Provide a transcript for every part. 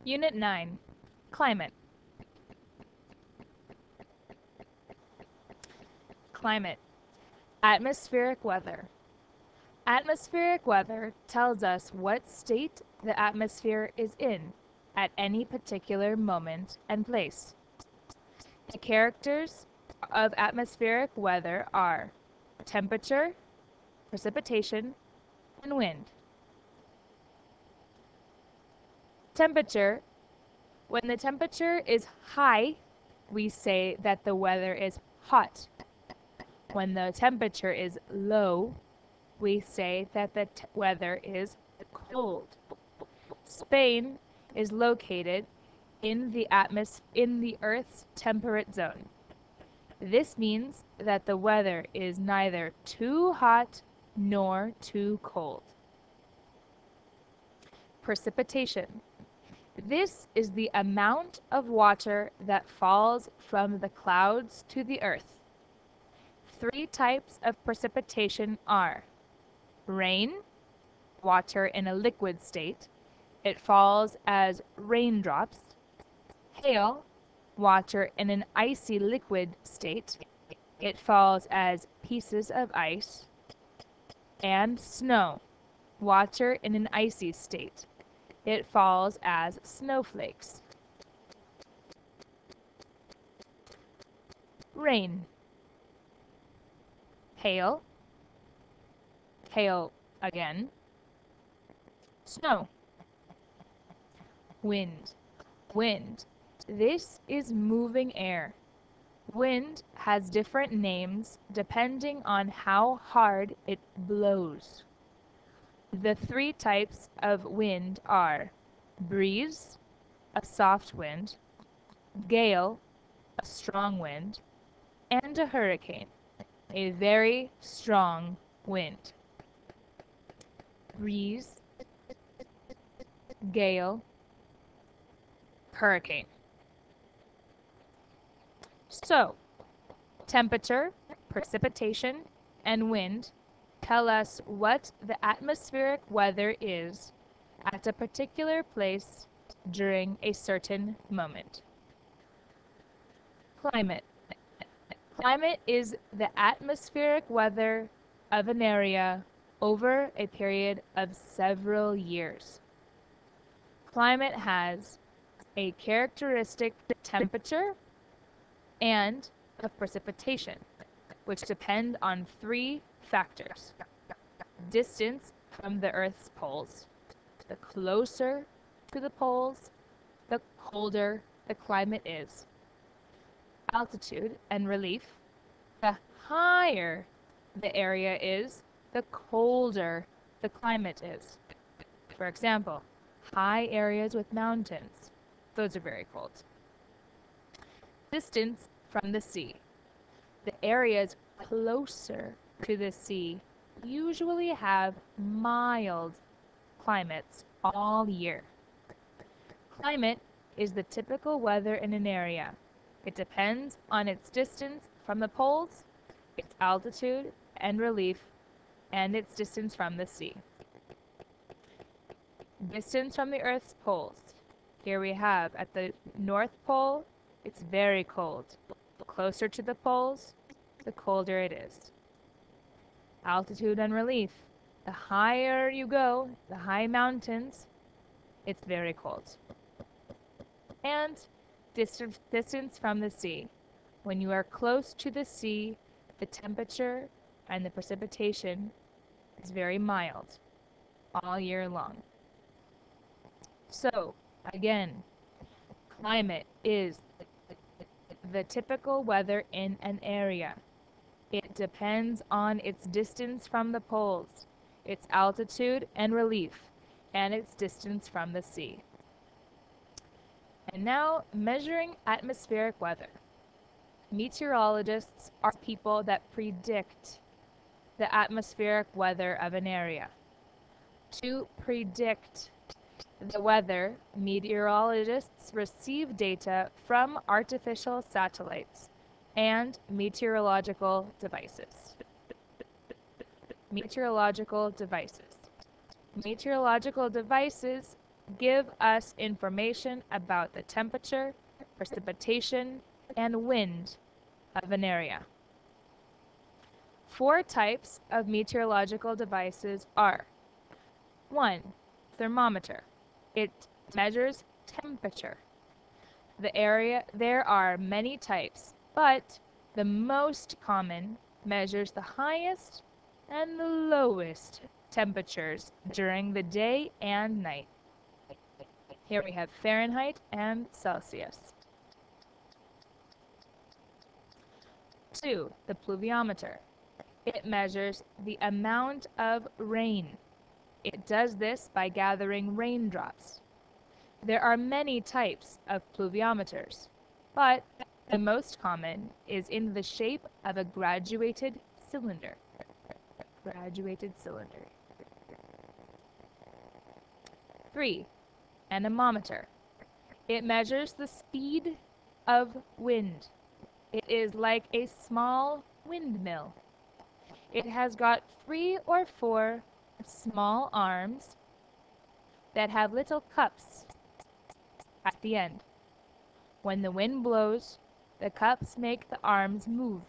Unit 9. Climate. Climate. Atmospheric weather. Atmospheric weather tells us what state the atmosphere is in at any particular moment and place. The characters of atmospheric weather are temperature, precipitation, and wind. Temperature. When the temperature is high, we say that the weather is hot. When the temperature is low, we say that the weather is cold. Spain is located in the Earth's temperate zone. This means that the weather is neither too hot nor too cold. Precipitation. This is the amount of water that falls from the clouds to the earth. Three types of precipitation are rain, water in a liquid state. It falls as raindrops. Hail, water in an icy liquid state. It falls as pieces of ice. And snow, water in an icy state. It falls as snowflakes. Rain. Hail. Hail again. Snow. Wind. Wind. This is moving air. Wind has different names depending on how hard it blows. The three types of wind are breeze, a soft wind, gale, a strong wind, and a hurricane, a very strong wind. Breeze, gale, hurricane. So, temperature, precipitation, and wind tell us what the atmospheric weather is at a particular place during a certain moment. Climate. Climate is the atmospheric weather of an area over a period of several years. Climate has a characteristic temperature and of precipitation, which depend on three factors: distance from the Earth's poles. The closer to the poles, the colder the climate is. Altitude and relief. The higher the area is, the colder the climate is. For example, high areas with mountains, those are very cold. Distance from the sea. The areas closer to the sea usually have mild climates all year. Climate is the typical weather in an area. It depends on its distance from the poles, its altitude and relief, and its distance from the sea. Distance from the Earth's poles. Here we have at the North Pole, it's very cold. Closer to the poles, the colder it is. Altitude and relief. The higher you go, the high mountains, it's very cold. And distance from the sea. When you are close to the sea, the temperature and the precipitation is very mild all year long. So, again, climate is the typical weather in an area. It depends on its distance from the poles, its altitude and relief, and its distance from the sea. And now, measuring atmospheric weather. Meteorologists are people that predict the atmospheric weather of an area. To predict the weather, meteorologists receive data from artificial satellites and meteorological devices. Meteorological devices. Meteorological devices give us information about the temperature, precipitation, and wind of an area. 4 types of meteorological devices are: 1. Thermometer. It measures temperature. There are many types, but the most common measures the highest and the lowest temperatures during the day and night. Here we have Fahrenheit and Celsius. 2. The pluviometer. It measures the amount of rain. It does this by gathering raindrops. There are many types of pluviometers, but the most common is in the shape of a graduated cylinder. Graduated cylinder. 3. Anemometer. It measures the speed of wind. It is like a small windmill. It has got 3 or 4 small arms that have little cups at the end. When the wind blows, the cups make the arms move.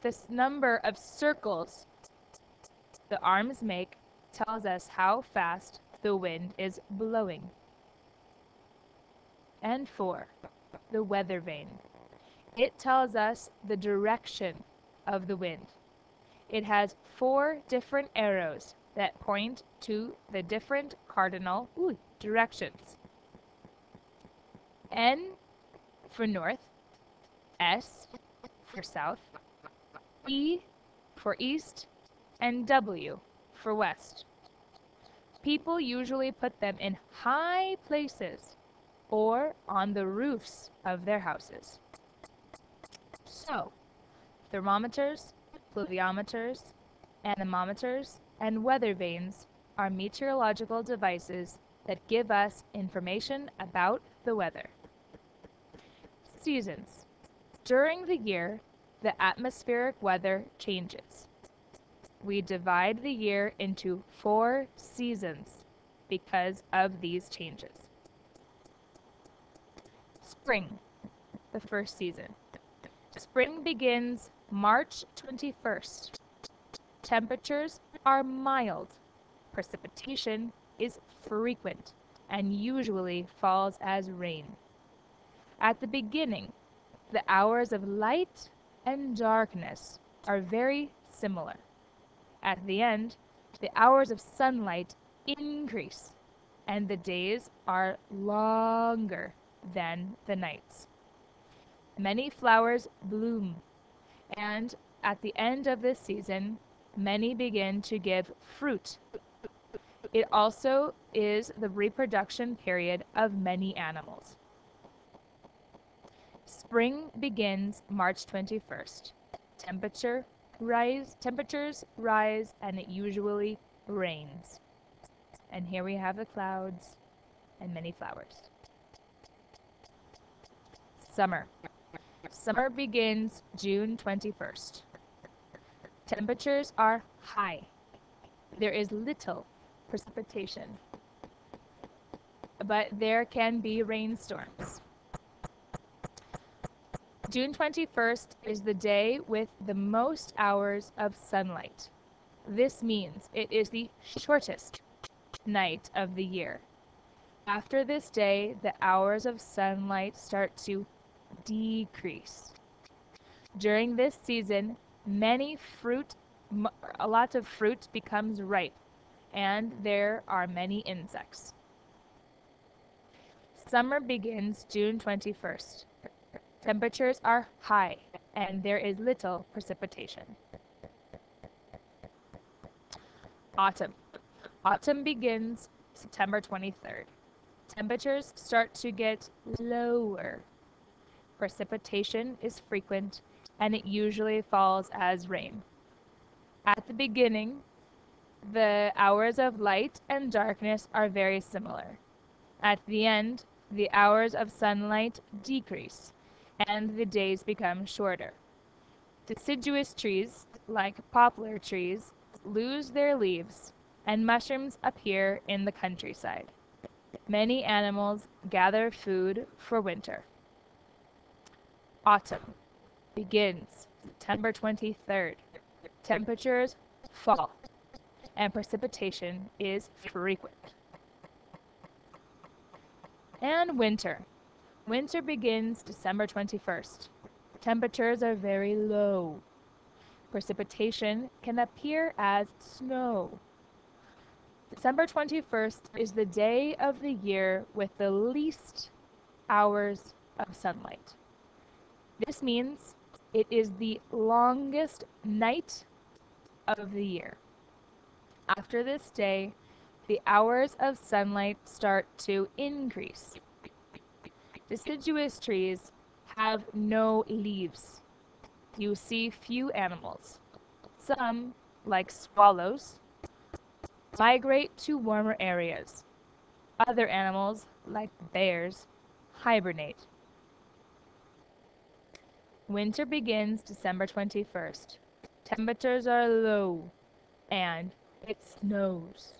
This number of circles the arms make tells us how fast the wind is blowing. And 4. The weather vane. It tells us the direction of the wind. It has 4 different arrows that point to the different cardinal directions. N for north, S for south, E for east, and W for west. People usually put them in high places or on the roofs of their houses. So, thermometers, pluviometers, anemometers, and weather vanes are meteorological devices that give us information about the weather. Seasons. During the year, the atmospheric weather changes. We divide the year into 4 seasons because of these changes. Spring, the first season. Spring begins March 21st. Temperatures are mild. Precipitation is frequent and usually falls as rain. At the beginning, the hours of light and darkness are very similar. At the end, the hours of sunlight increase and the days are longer than the nights. Many flowers bloom, and at the end of this season, many begin to give fruit. It also is the reproduction period of many animals. Spring begins March 21st. Temperatures rise and it usually rains. And here we have the clouds and many flowers. Summer. Summer begins June 21st. Temperatures are high. There is little precipitation, but there can be rainstorms. June 21st is the day with the most hours of sunlight. This means it is the shortest night of the year. After this day, the hours of sunlight start to decrease. During this season, a lot of fruit becomes ripe, and there are many insects. Summer begins June 21st. Temperatures are high, and there is little precipitation. Autumn. Autumn begins September 23rd. Temperatures start to get lower. Precipitation is frequent, and it usually falls as rain. At the beginning, the hours of light and darkness are very similar. At the end, the hours of sunlight decrease, and the days become shorter. Deciduous trees, like poplar trees, lose their leaves, and mushrooms appear in the countryside. Many animals gather food for winter. Autumn begins September 23rd. Temperatures fall and precipitation is frequent. And winter. Winter begins December 21st. Temperatures are very low. Precipitation can appear as snow. December 21st is the day of the year with the least hours of sunlight. This means it is the longest night of the year. After this day, the hours of sunlight start to increase. Deciduous trees have no leaves. You see few animals. Some, like swallows, migrate to warmer areas. Other animals, like bears, hibernate. Winter begins December 21st. Temperatures are low and it snows.